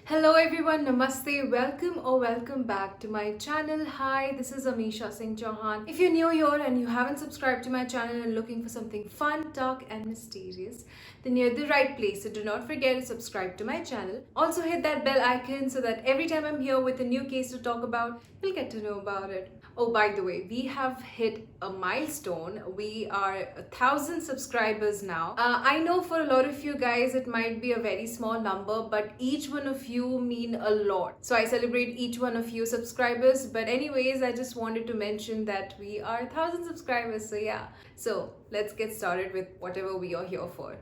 Hello everyone, namaste, welcome back to my channel. Hi, this is Amisha Singh Chauhan. If you're new here and you haven't subscribed to my channel and looking for something fun, dark and mysterious, then you're the right place. So do not forget to subscribe to my channel. Also hit that bell icon so that every time I'm here with a new case to talk about, you'll get to know about it. Oh, by the way, we have hit a milestone. We are 1,000 subscribers now. I know for a lot of you guys it might be a very small number, but each one of you mean a lot. So I celebrate each one of you subscribers. But anyways, I just wanted to mention that we are 1,000 subscribers. So yeah, so let's get started with whatever we are here for.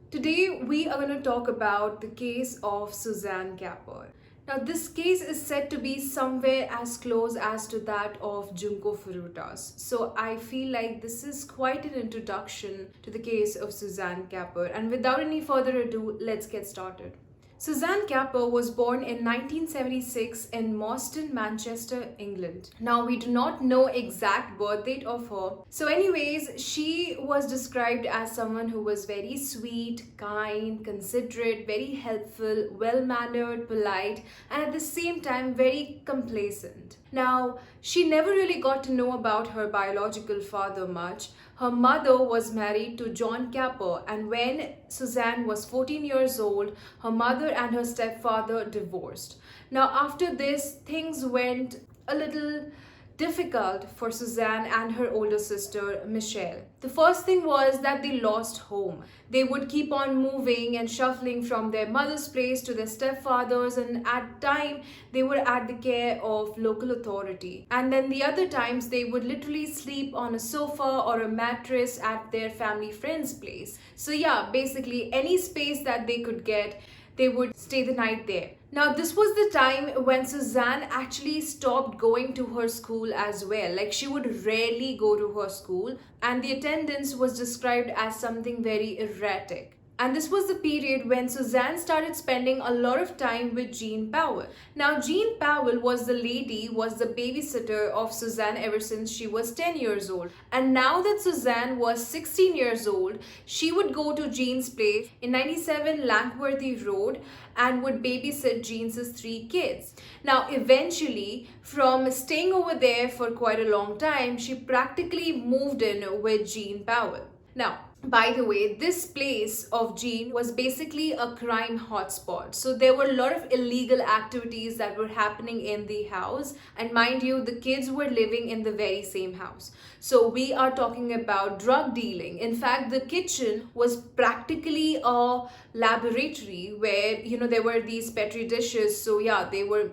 Today we are going to talk about the case of Suzanne Capper. Now, this case is said to be somewhere as close as to that of Junko Furuta's. So I feel like this is quite an introduction to the case of Suzanne Capper. And without any further ado, let's get started. Suzanne Capper was born in 1976 in Moston, Manchester, England. Now, we do not know exact birth date of her. So anyways, she was described as someone who was very sweet, kind, considerate, very helpful, well-mannered, polite, and at the same time very complacent. Now, she never really got to know about her biological father much. Her mother was married to John Capper, and when Suzanne was 14 years old, her mother and her stepfather divorced. Now, after this, things went a little difficult for Suzanne and her older sister Michelle. The first thing was that they lost home. They would keep on moving and shuffling from their mother's place to their stepfather's, and at time they were at the care of local authority. And then the other times they would literally sleep on a sofa or a mattress at their family friend's place. So yeah, basically any space that they could get, they would stay the night there. Now, this was the time when Suzanne actually stopped going to her school as well. Like, she would rarely go to her school, and the attendance was described as something very erratic. And this was the period when Suzanne started spending a lot of time with Jean Powell. Now, Jean Powell was the babysitter of Suzanne ever since she was 10 years old. And now that Suzanne was 16 years old, she would go to Jean's place in 97 Langworthy Road and would babysit Jean's 3 kids. Now, eventually, from staying over there for quite a long time, she practically moved in with Jean Powell. Now, by the way, this place of Jean was basically a crime hotspot. So there were a lot of illegal activities that were happening in the house. And mind you, the kids were living in the very same house. So we are talking about drug dealing. In fact, the kitchen was practically a laboratory where, there were these petri dishes. So yeah, they were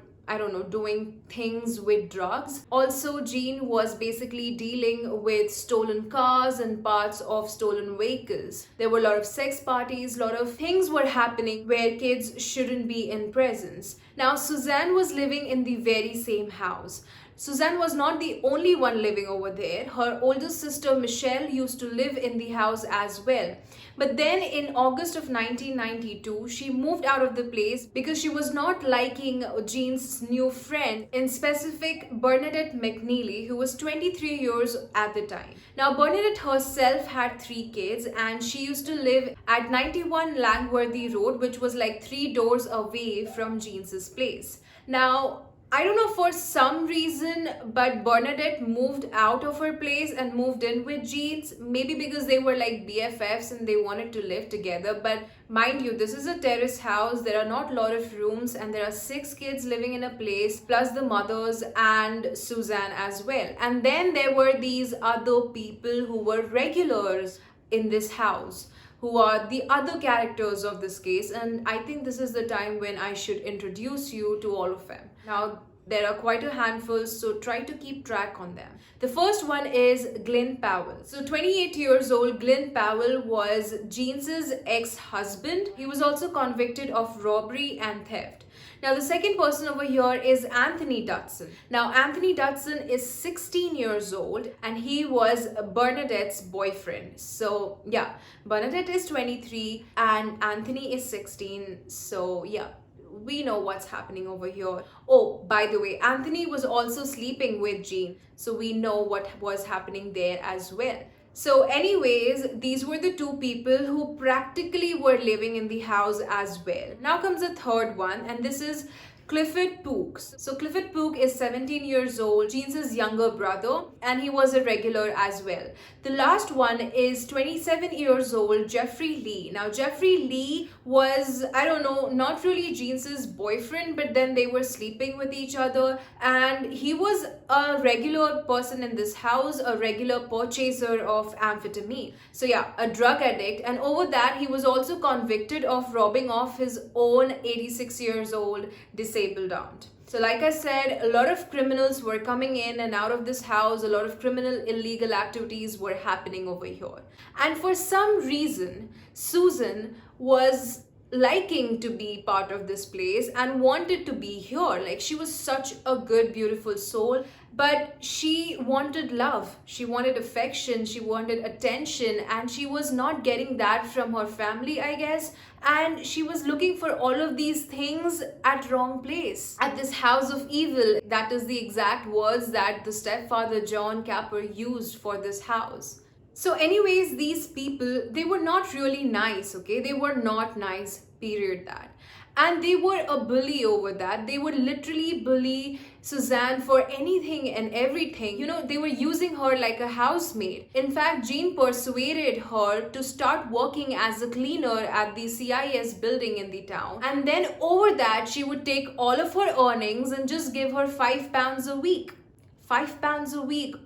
doing things with drugs. Also, Jean was basically dealing with stolen cars and parts of stolen vehicles. There were a lot of sex parties, a lot of things were happening where kids shouldn't be in presence. Now, Suzanne was living in the very same house. Suzanne was not the only one living over there. Her older sister Michelle used to live in the house as well. But then in August of 1992, she moved out of the place because she was not liking Jean's new friend, in specific Bernadette McNeely, who was 23 years at the time. Now, Bernadette herself had 3 kids, and she used to live at 91 Langworthy Road, which was like 3 doors away from Jean's place. Now, I don't know, for some reason, but Bernadette moved out of her place and moved in with Jean's. Maybe because they were like BFFs and they wanted to live together. But mind you, this is a terrace house. There are not a lot of rooms, and there are 6 kids living in a place, plus the mothers and Suzanne as well. And then there were these other people who were regulars in this house, who are the other characters of this case, and I think this is the time when I should introduce you to all of them. Now, there are quite a handful, so try to keep track on them. The first one is Glenn Powell. So 28 years old, Glenn Powell was Jean's ex-husband. He was also convicted of robbery and theft. Now, the second person over here is Anthony Dutson. Now, Anthony Dutson is 16 years old, and he was Bernadette's boyfriend. So yeah, Bernadette is 23 and Anthony is 16. So yeah, we know what's happening over here. Oh, by the way, Anthony was also sleeping with Jean, so we know what was happening there as well. So anyways, these were the two people who practically were living in the house as well. Now comes the third one, and this is Clifford Pooks. So Clifford Pook is 17 years old, Jean's younger brother, and he was a regular as well. The last one is 27 years old, Jeffrey Lee. Now Jeffrey Lee was, I don't know, not really Jean's boyfriend, but then they were sleeping with each other, and he was a regular person in this house, a regular purchaser of amphetamine. So yeah, a drug addict, and over that he was also convicted of robbing off his own 86 years old disabled aunt. So like I said, a lot of criminals were coming in and out of this house, a lot of criminal illegal activities were happening over here. And for some reason, Suzanne was liking to be part of this place and wanted to be here. Like, she was such a good, beautiful soul, but she wanted love, she wanted affection, she wanted attention, and she was not getting that from her family, I guess. And she was looking for all of these things at wrong place, at this house of evil. That is the exact words that the stepfather John Capper used for this house. So anyways, these people, they were not really nice, okay? They were not nice, period that. And they were a bully over that. They would literally bully Suzanne for anything and everything. You know, they were using her like a housemaid. In fact, Jean persuaded her to start working as a cleaner at the CIS building in the town. And then over that, she would take all of her earnings and just give her £5 a week. £5 a week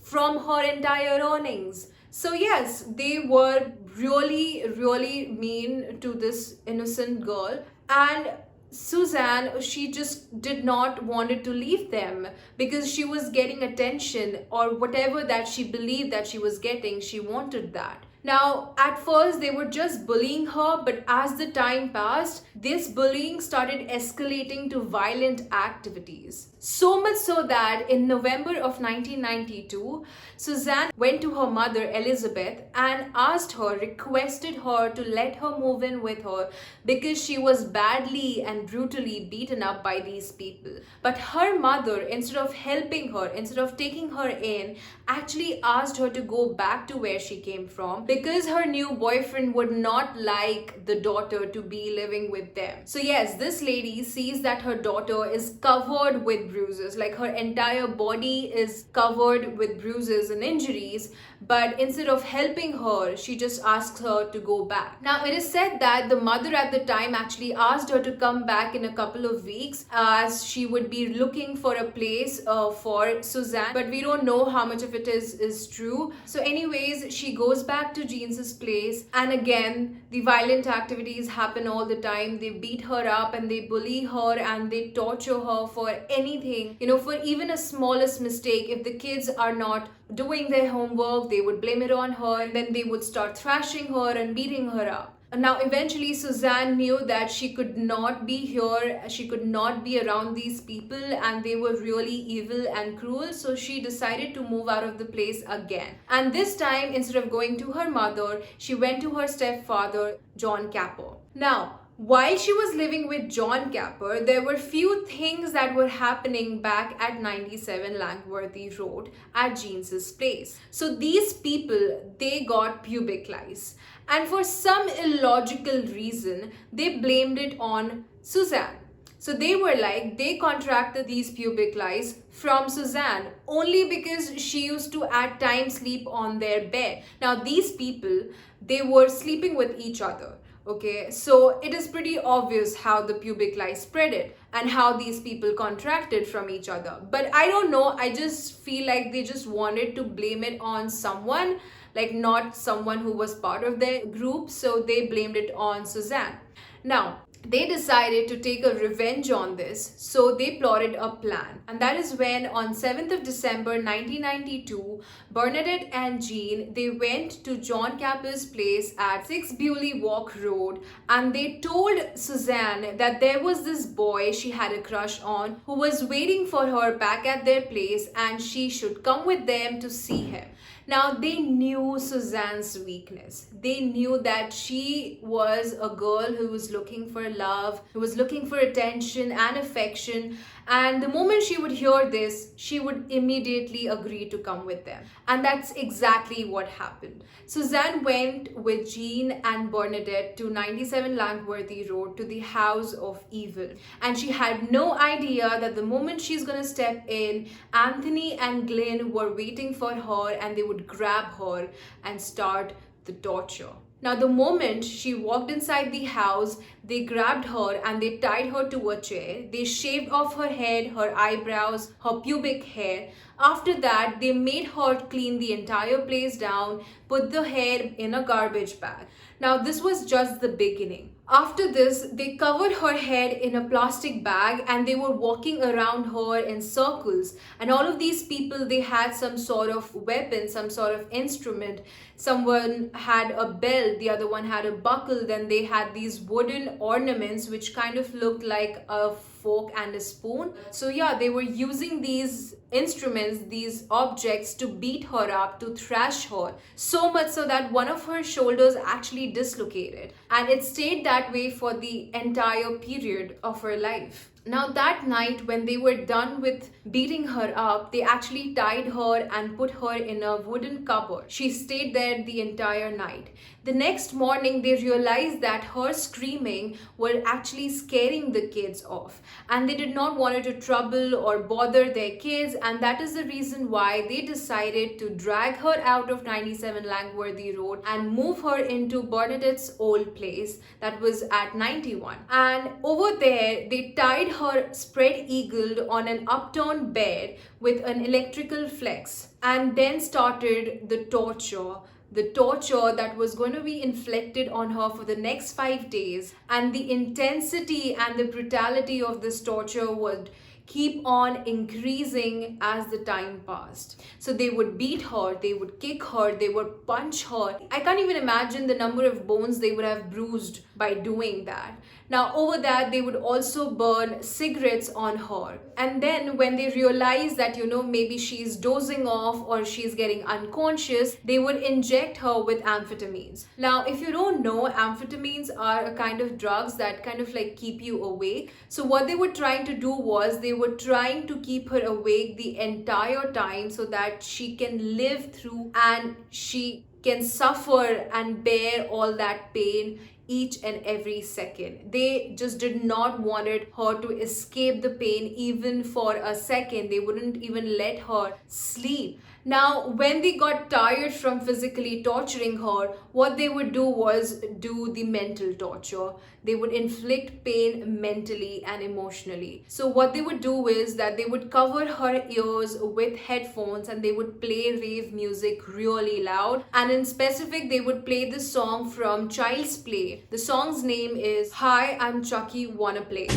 from her entire earnings. So yes, they were really mean to this innocent girl. And Suzanne, she just did not wanted to leave them because she was getting attention, or whatever that she believed that she was getting, she wanted that. Now, at first they were just bullying her, but as the time passed, this bullying started escalating to violent activities. So much so that in November of 1992, Suzanne went to her mother Elizabeth and asked her, requested her to let her move in with her because she was badly and brutally beaten up by these people. But her mother, instead of helping her, instead of taking her in, actually asked her to go back to where she came from, because her new boyfriend would not like the daughter to be living with them. So yes, this lady sees that her daughter is covered with bruises, like her entire body is covered with bruises and injuries, but instead of helping her, she just asks her to go back. Now, it is said that the mother at the time actually asked her to come back in a couple of weeks as she would be looking for a place for Suzanne, but we don't know how much of it is true. So anyways, she goes back to Jean's place, and again, the violent activities happen all the time. They beat her up and they bully her and they torture her for anything, you know, for even a smallest mistake. If the kids are not doing their homework, they would blame it on her, and then they would start thrashing her and beating her up. Now, eventually, Suzanne knew that she could not be here, she could not be around these people, and they were really evil and cruel, so she decided to move out of the place again. And this time, instead of going to her mother, she went to her stepfather, John Capper. Now, while she was living with John Capper, there were few things that were happening back at 97 Langworthy Road at Jean's place. So these people, they got pubic lice. And for some illogical reason, they blamed it on Suzanne. So they were like, they contracted these pubic lice from Suzanne only because she used to at times sleep on their bed. Now these people, they were sleeping with each other. Okay, so it is pretty obvious how the pubic lice spread it and how these people contracted from each other. But I don't know, I just feel like they just wanted to blame it on someone, like not someone who was part of their group, so they blamed it on Suzanne. Now, they decided to take a revenge on this, so they plotted a plan. And that is when on 7th of December 1992, Bernadette and Jean, they went to John Capper's place at 6 Bewley Walk Road, and they told Suzanne that there was this boy she had a crush on who was waiting for her back at their place and she should come with them to see him. Now, they knew Suzanne's weakness. They knew that she was a girl who was looking for love, who was looking for attention and affection. And the moment she would hear this, she would immediately agree to come with them. And that's exactly what happened. Suzanne went with Jean and Bernadette to 97 Langworthy Road to the House of Evil. And she had no idea that the moment she's gonna step in, Anthony and Glenn were waiting for her and they would grab her and start the torture. Now, the moment she walked inside the house, they grabbed her and they tied her to a chair. They shaved off her head, her eyebrows, her pubic hair. After that, they made her clean the entire place down, put the hair in a garbage bag. Now, this was just the beginning. After this, they covered her head in a plastic bag and they were walking around her in circles. And all of these people, they had some sort of weapon, some sort of instrument. Someone had a belt, the other one had a buckle, then they had these wooden ornaments which kind of looked like a fork and a spoon. So yeah, they were using these instruments, these objects to beat her up, to thrash her, so much so that one of her shoulders actually dislocated, and it stayed that way for the entire period of her life. Now, that night when they were done with beating her up, they actually tied her and put her in a wooden cupboard. She stayed there the entire night. The next morning, they realized that her screaming were actually scaring the kids off, and they did not want her to trouble or bother their kids, and that is the reason why they decided to drag her out of 97 Langworthy Road and move her into Bernadette's old place that was at 91. And over there, they tied her spread-eagled on an upturned bed with an electrical flex, and then started the torture that was going to be inflicted on her for the next 5 days. And the intensity and the brutality of this torture would keep on increasing as the time passed. So they would beat her, they would kick her, they would punch her. I can't even imagine the number of bones they would have bruised by doing that. Now, over that, they would also burn cigarettes on her. And then when they realized that, maybe she's dozing off or she's getting unconscious, they would inject her with amphetamines. Now, if you don't know, amphetamines are a kind of drugs that kind of like keep you awake. So what they were trying to do was they were trying to keep her awake the entire time so that she can live through and she can suffer and bear all that pain each and every second. They just did not wanted her to escape the pain even for a second. They wouldn't even let her sleep. Now, when they got tired from physically torturing her, what they would do was do the mental torture. They would inflict pain mentally and emotionally. So what they would do is that they would cover her ears with headphones and they would play rave music really loud. And in specific, they would play the song from Child's Play. The song's name is Hi, I'm Chucky, Wanna Play.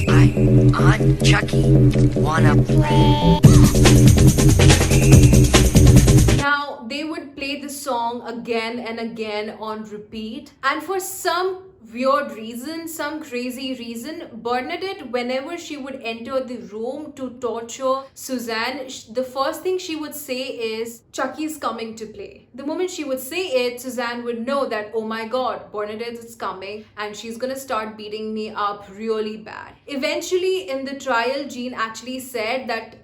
Hi, I'm Chucky, wanna play. Now, they would play the song again and again on repeat. And for some weird reason, some crazy reason, Bernadette, whenever she would enter the room to torture Suzanne, the first thing she would say is, Chucky's coming to play. The moment she would say it, Suzanne would know that, oh my god, Bernadette is coming and she's gonna start beating me up really bad. Eventually, in the trial, Jean actually said that,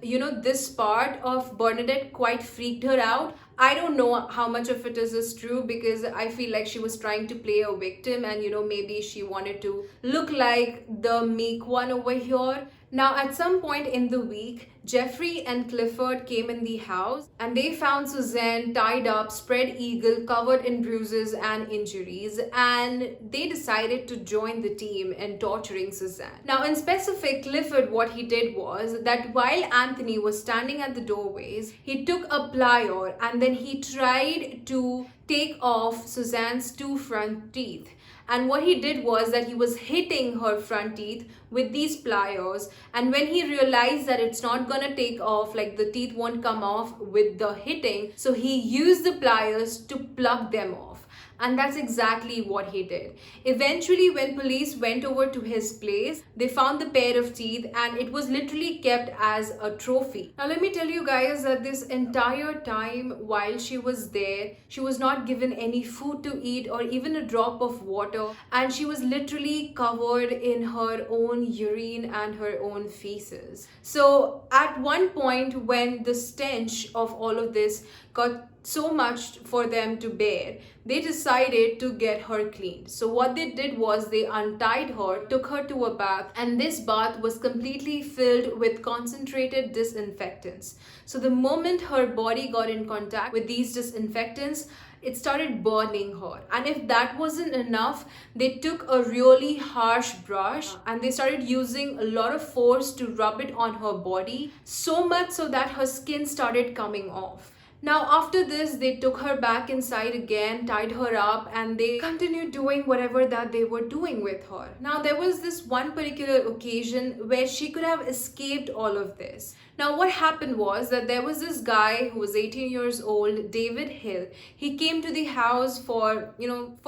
this part of Bernadette quite freaked her out. I don't know how much of it is true because I feel like she was trying to play a victim and maybe she wanted to look like the meek one over here. Now, at some point in the week, Jeffrey and Clifford came in the house and they found Suzanne tied up, spread eagle, covered in bruises and injuries, and they decided to join the team in torturing Suzanne. Now, in specific, Clifford, what he did was that while Anthony was standing at the doorways, he took a plier and then he tried to take off Suzanne's 2 front teeth. And what he did was that he was hitting her front teeth with these pliers, and when he realized that it's not gonna take off, like the teeth won't come off with the hitting, so he used the pliers to pluck them off. And that's exactly what he did. Eventually, when police went over to his place, they found the pair of teeth and it was literally kept as a trophy. Now, let me tell you guys that this entire time while she was there, she was not given any food to eat or even a drop of water, and she was literally covered in her own urine and her own feces. So, at one point, when the stench of all of this got so much for them to bear, they decided to get her cleaned. So what they did was they untied her, took her to a bath, and this bath was completely filled with concentrated disinfectants. So the moment her body got in contact with these disinfectants, it started burning her. And if that wasn't enough, they took a really harsh brush and they started using a lot of force to rub it on her body, so much so that her skin started coming off. Now, after this, they took her back inside again, tied her up, and they continued doing whatever that they were doing with her. Now, there was this one particular occasion where she could have escaped all of this. Now, what happened was that there was this guy who was 18 years old, David Hill. He came to the house for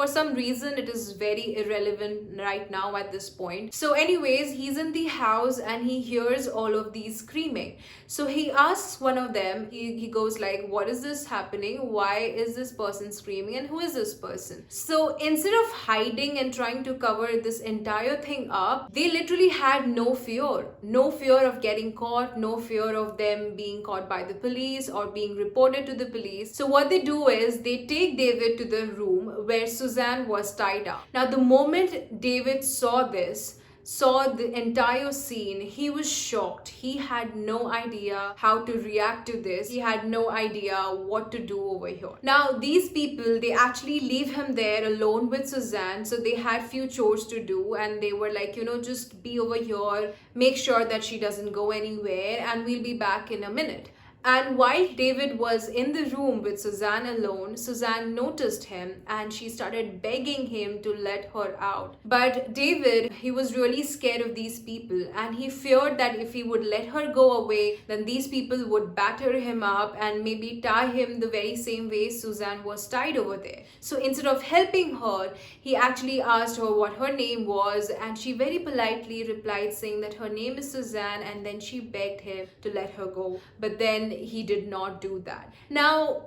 some reason. It is very irrelevant right now at this point. So anyways, he's in the house and he hears all of these screaming. So he asks one of them, he goes like, what is this happening? Why is this person screaming and who is this person? So instead of hiding and trying to cover this entire thing up, they literally had no fear. No fear of getting caught, no fear of them being caught by the police or being reported to the police. So what they do is they take David to the room where Suzanne was tied up. Now the moment David saw the entire scene, he was shocked. He had no idea how to react to this. He had no idea what to do over here. Now, these people, they actually leave him there alone with Suzanne. So they had few chores to do and they were like, just be over here, make sure that she doesn't go anywhere, and we'll be back in a minute. And while David was in the room with Suzanne alone, Suzanne noticed him and she started begging him to let her out. But David, he was really scared of these people and he feared that if he would let her go away, then these people would batter him up and maybe tie him the very same way Suzanne was tied over there. So instead of helping her, he actually asked her what her name was, and she very politely replied saying that her name is Suzanne, and then she begged him to let her go. But then he did not do that. Now,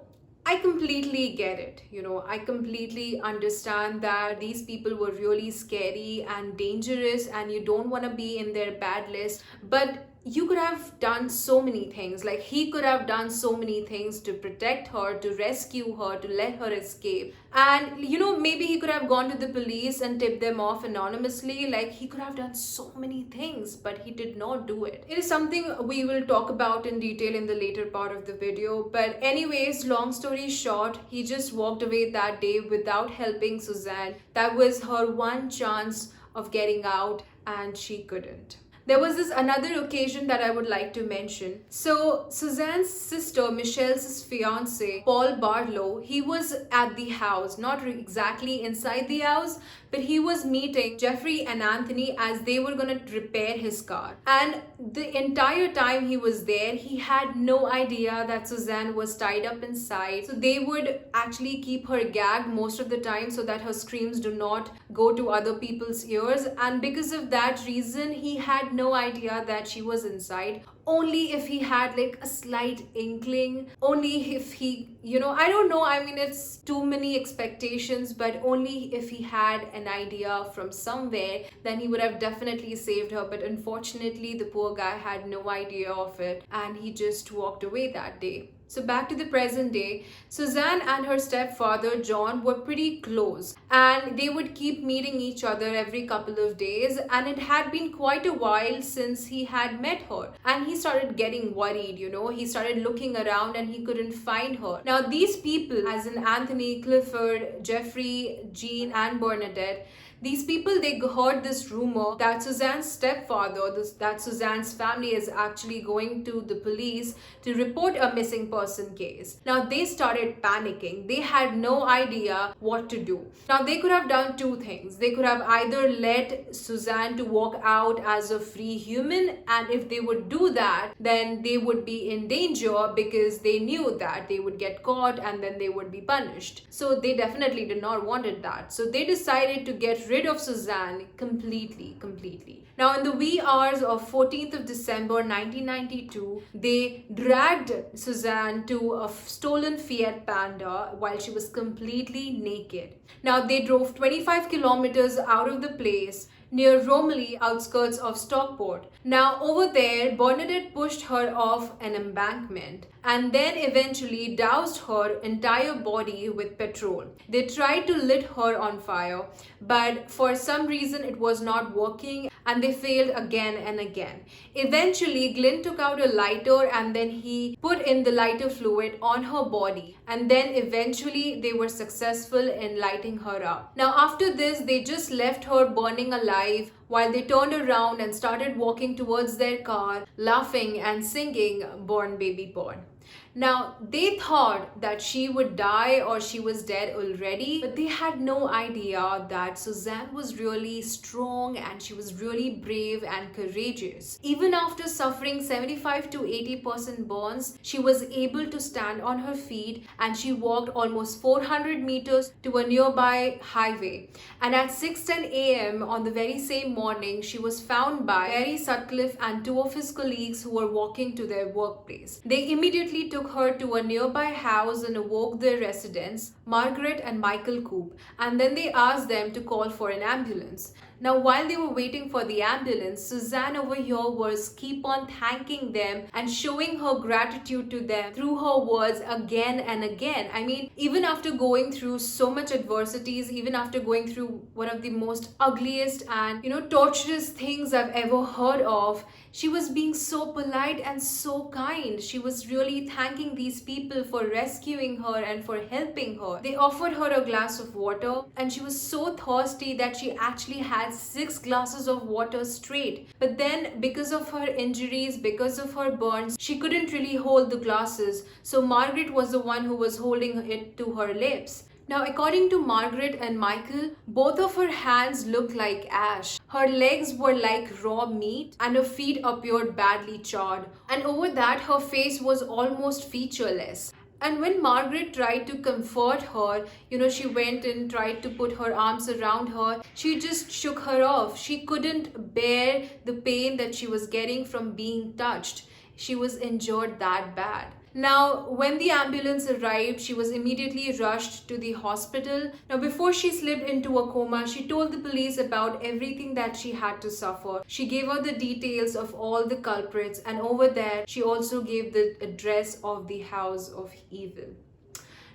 I completely get it. I completely understand that these people were really scary and dangerous and you don't want to be in their bad list. But you could have done so many things. Like, he could have done so many things to protect her, to rescue her, to let her escape. And maybe he could have gone to the police and tipped them off anonymously. Like, he could have done so many things, but he did not do it. It is something we will talk about in detail in the later part of the video. But anyways, long story short, he just walked away that day without helping Suzanne. That was her one chance of getting out, and she couldn't. There was this another occasion that I would like to mention. So Suzanne's sister, Michelle's fiance, Paul Barlow, he was at the house, not exactly inside the house, but he was meeting Jeffrey and Anthony as they were going to repair his car. And the entire time he was there, he had no idea that Suzanne was tied up inside. So they would actually keep her gagged most of the time so that her screams do not go to other people's ears. And because of that reason, he had no idea that she was inside. Only if he had like a slight inkling, only if he, I don't know, I mean, it's too many expectations, but only if he had an idea from somewhere, then he would have definitely saved her. But unfortunately, the poor guy had no idea of it and he just walked away that day. So back to the present day, Suzanne and her stepfather John were pretty close and they would keep meeting each other every couple of days, and it had been quite a while since he had met her, and he started getting worried. He started looking around and he couldn't find her. Now these people, as in Anthony, Clifford, Jeffrey, Jean and Bernadette, These people, they heard this rumor that Suzanne's stepfather, that Suzanne's family is actually going to the police to report a missing person case. Now they started panicking. They had no idea what to do. Now they could have done two things. They could have either let Suzanne to walk out as a free human, and if they would do that, then they would be in danger because they knew that they would get caught and then they would be punished. So they definitely did not wanted that. So they decided to get rid of Suzanne completely. Now in the wee hours of 14th of December 1992, they dragged Suzanne to a stolen Fiat Panda while she was completely naked. Now they drove 25 kilometers out of the place near Romilly, outskirts of Stockport. Now over there, Bernadette pushed her off an embankment and then eventually doused her entire body with petrol. They tried to lit her on fire, but for some reason it was not working and they failed again and again. Eventually, Glynn took out a lighter and then he put in the lighter fluid on her body, and then eventually they were successful in lighting her up. Now after this, they just left her burning alive while they turned around and started walking towards their car, laughing and singing Born Baby Born. Now, they thought that she would die or she was dead already, but they had no idea that Suzanne was really strong and she was really brave and courageous. Even after suffering 75 to 80% burns, she was able to stand on her feet and she walked almost 400 meters to a nearby highway. And at 6:10 a.m. on the very same morning, she was found by Barry Sutcliffe and two of his colleagues who were walking to their workplace. They immediately took her to a nearby house and awoke their residents, Margaret and Michael Coop, and then they asked them to call for an ambulance. Now, while they were waiting for the ambulance, Suzanne over here was keep on thanking them and showing her gratitude to them through her words again and again. I mean, even after going through so much adversities, even after going through one of the most ugliest and, torturous things I've ever heard of, she was being so polite and so kind. She was really thanking these people for rescuing her and for helping her. They offered her a glass of water and she was so thirsty that she actually had 6 glasses of water straight. But then because of her injuries, because of her burns, she couldn't really hold the glasses. So Margaret was the one who was holding it to her lips. Now, according to Margaret and Michael, both of her hands looked like ash. Her legs were like raw meat and her feet appeared badly charred. And over that, her face was almost featureless. And when Margaret tried to comfort her, she went and tried to put her arms around her, she just shook her off. She couldn't bear the pain that she was getting from being touched. She was injured that bad. Now, when the ambulance arrived, she was immediately rushed to the hospital. Now, before she slipped into a coma, she told the police about everything that she had to suffer. She gave out the details of all the culprits, and over there, she also gave the address of the House of Evil.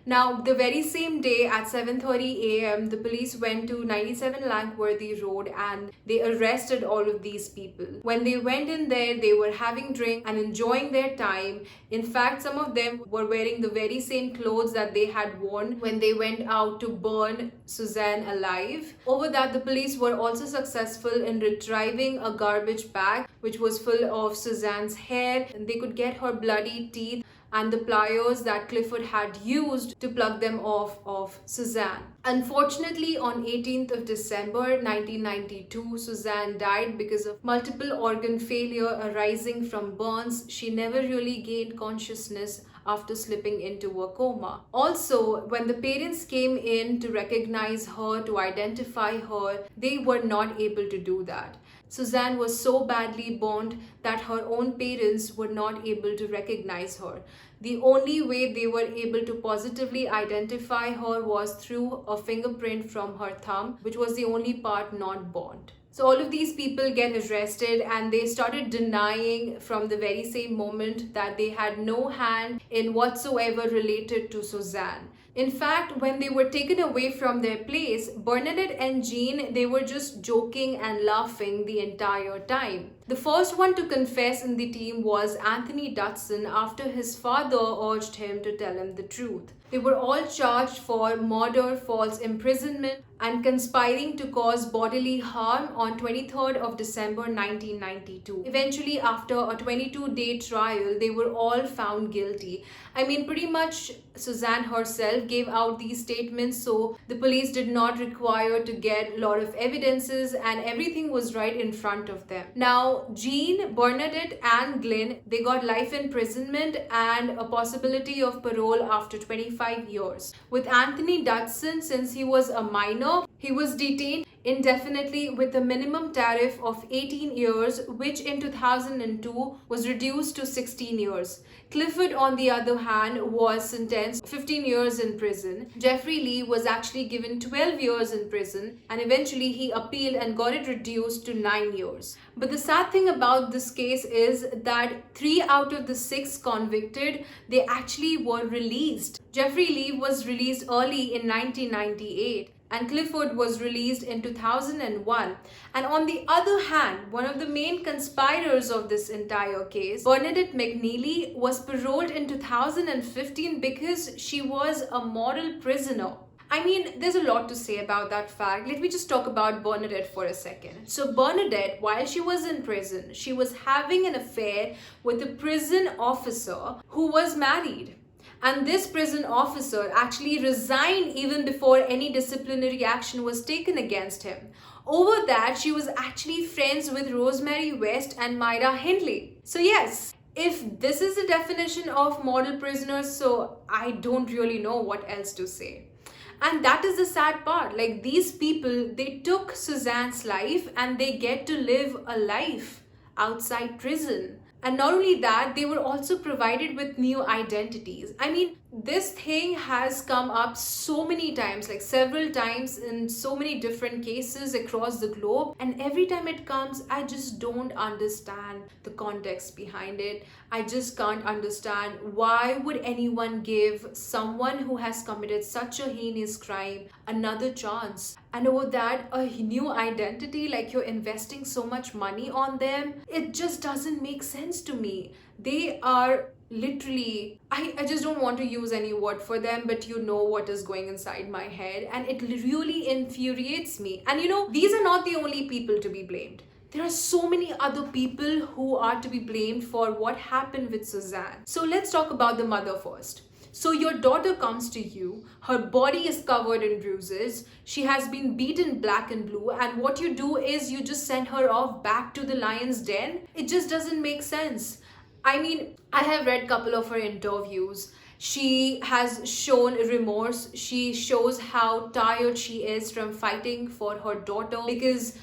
Now, the very same day at 7:30 a.m., the police went to 97 Langworthy Road and they arrested all of these people. When they went in there, they were having drink and enjoying their time. In fact, some of them were wearing the very same clothes that they had worn when they went out to burn Suzanne alive. Over that, the police were also successful in retrieving a garbage bag which was full of Suzanne's hair, and they could get her bloody teeth and the pliers that Clifford had used to pluck them off of Suzanne. Unfortunately, on 18th of December 1992, Suzanne died because of multiple organ failure arising from burns. She never really gained consciousness after slipping into a coma. Also, when the parents came in to recognize her, to identify her, they were not able to do that. Suzanne was so badly burned that her own parents were not able to recognize her. The only way they were able to positively identify her was through a fingerprint from her thumb, which was the only part not burnt. So all of these people get arrested and they started denying from the very same moment that they had no hand in whatsoever related to Suzanne. In fact, when they were taken away from their place, Bernadette and Jean, they were just joking and laughing the entire time. The first one to confess in the team was Anthony Dutson after his father urged him to tell him the truth. They were all charged for murder, false imprisonment, and conspiring to cause bodily harm on 23rd of December 1992. Eventually, after a 22-day trial, they were all found guilty. I mean, pretty much Suzanne herself gave out these statements, so the police did not require to get a lot of evidences, and everything was right in front of them. Now, Jean, Bernadette and Glenn, they got life imprisonment and a possibility of parole after 25 years. With Anthony Dodson, since he was a minor, he was detained indefinitely with a minimum tariff of 18 years, which in 2002 was reduced to 16 years. Clifford, on the other hand, was sentenced 15 years in prison. Jeffrey Lee was actually given 12 years in prison, and eventually he appealed and got it reduced to 9 years. But the sad thing about this case is that 3 out of the 6 convicted, they actually were released. Jeffrey Lee was released early in 1998. And Clifford was released in 2001. And on the other hand, one of the main conspirators of this entire case, Bernadette McNeely, was paroled in 2015 because she was a model prisoner. I mean, there's a lot to say about that fact. Let me just talk about Bernadette for a second. So Bernadette, while she was in prison, she was having an affair with a prison officer who was married. And this prison officer actually resigned even before any disciplinary action was taken against him. Over that, she was actually friends with Rosemary West and Myra Hindley. So yes, if this is the definition of model prisoners, so I don't really know what else to say. And that is the sad part. Like, these people, they took Suzanne's life and they get to live a life outside prison. And not only that, they were also provided with new identities. I mean, this thing has come up so many times, like several times in so many different cases across the globe. And every time it comes, I just don't understand the context behind it. I just can't understand why would anyone give someone who has committed such a heinous crime another chance. And over that, a new identity, like you're investing so much money on them, it just doesn't make sense to me. They are literally, I just don't want to use any word for them, but you know what is going inside my head, and it really infuriates me. And you know, these are not the only people to be blamed. There are so many other people who are to be blamed for what happened with Suzanne. So let's talk about the mother first. So your daughter comes to you, her body is covered in bruises, she has been beaten black and blue, and what you do is you just send her off back to the lion's den? It just doesn't make sense. I mean, I have read a couple of her interviews. She has shown remorse. She shows how tired she is from fighting for her daughter, because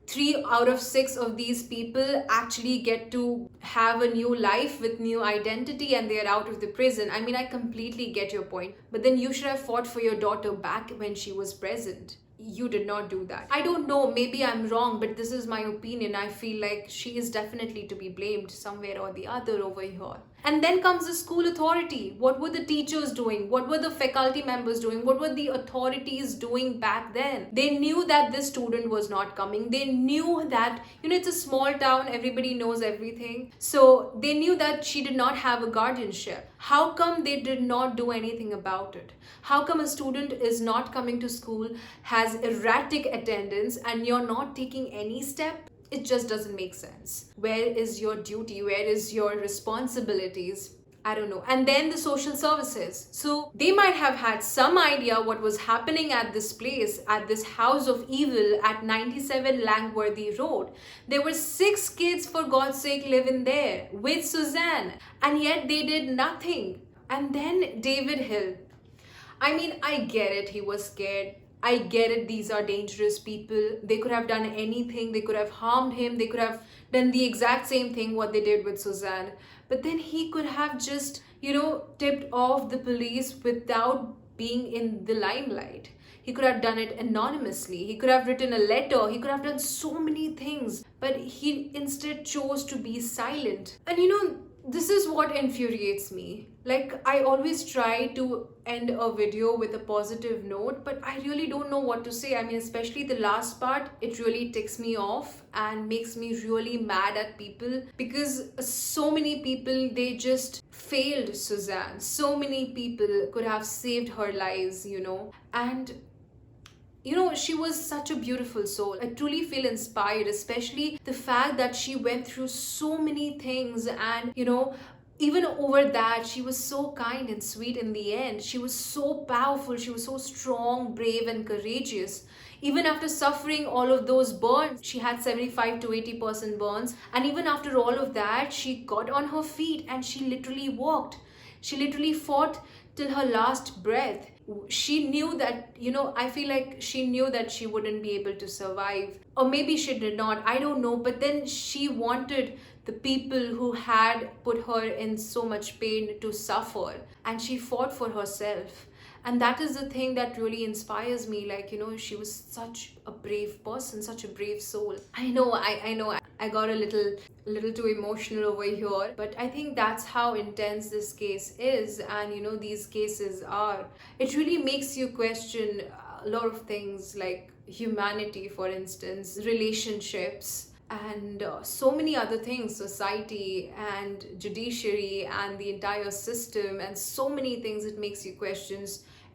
3 out of 6 of these people actually get to have a new life with new identity and they're out of the prison. I mean, I completely get your point. But then you should have fought for your daughter back when she was present. You did not do that. I don't know, maybe I'm wrong, but this is my opinion. I feel like she is definitely to be blamed somewhere or the other over here. And then comes the school authority. What were the teachers doing? What were the faculty members doing? What were the authorities doing back then? They knew that this student was not coming. They knew that, you know, it's a small town, everybody knows everything. So they knew that she did not have a guardianship. How come they did not do anything about it? How come a student is not coming to school, has erratic attendance, and you're not taking any step? It just doesn't make sense. Where is your duty? Where is your responsibilities? I don't know. And then the social services. So they might have had some idea what was happening at this place, at this house of evil at 97 Langworthy Road. There were 6 kids, for God's sake, living there with Suzanne. And yet they did nothing. And then David Hill. I mean, I get it. He was scared. I get it, these are dangerous people. They could have done anything. They could have harmed him. They could have done the exact same thing what they did with Suzanne. But then he could have just, you know, tipped off the police without being in the limelight. He could have done it anonymously. He could have written a letter. He could have done so many things. But he instead chose to be silent. And you know, this is what infuriates me. Like, I always try to end a video with a positive note, but I really don't know what to say. I mean, especially the last part, it really ticks me off and makes me really mad at people, because so many people, they just failed Suzanne. So many people could have saved her lives, you know. And she was such a beautiful soul. I truly feel inspired, especially the fact that she went through so many things, and even over that, she was so kind and sweet in the end. She was so powerful, she was so strong, brave, and courageous. Even after suffering all of those burns, she had 75 to 80% burns, and even after all of that, she got on her feet and she literally walked. She literally fought till her last breath. She knew that, I feel like she knew that she wouldn't be able to survive. Or maybe she did not, I don't know. But then she wanted the people who had put her in so much pain to suffer. And she fought for herself. And that is the thing that really inspires me. Like, she was such a brave person, such a brave soul. I know I got a little too emotional over here, but I think that's how intense this case is, and these cases are. It really makes you question a lot of things, like humanity, for instance, relationships, and so many other things, society and judiciary and the entire system, and so many things. It makes you question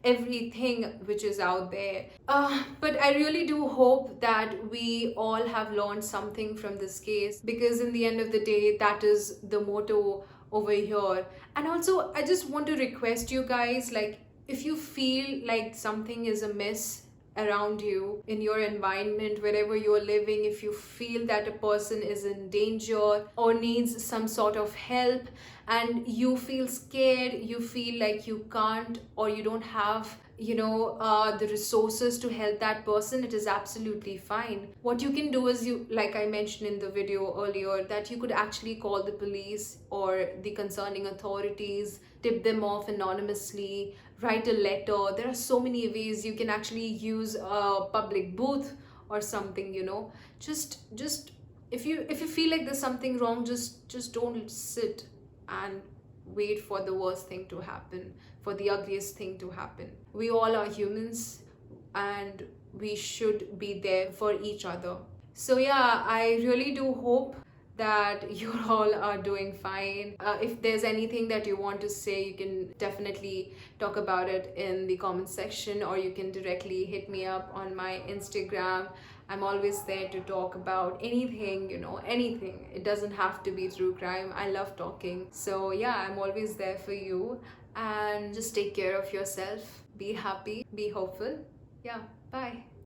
everything which is out there. But I really do hope that we all have learned something from this case, because in the end of the day, that is the motto over here. And also, I just want to request you guys, like, if you feel like something is amiss around you, in your environment, wherever you're living, if you feel that a person is in danger or needs some sort of help, and you feel scared, you feel like you can't, or you don't have the resources to help that person, it is absolutely fine. What you can do is, like I mentioned in the video earlier, that you could actually call the police or the concerning authorities, tip them off anonymously, write a letter. There are so many ways. You can actually use a public booth or something. Just if you feel like there's something wrong, just don't sit and wait for the worst thing to happen, for the ugliest thing to happen. We all are humans, and we should be there for each other. So yeah, I really do hope that you all are doing fine. If there's anything that you want to say, you can definitely talk about it in the comment section, or you can directly hit me up on my Instagram. I'm always there to talk about anything, anything. It doesn't have to be true crime. I love talking. So yeah, I'm always there for you. And just take care of yourself. Be happy, be hopeful. Yeah, bye.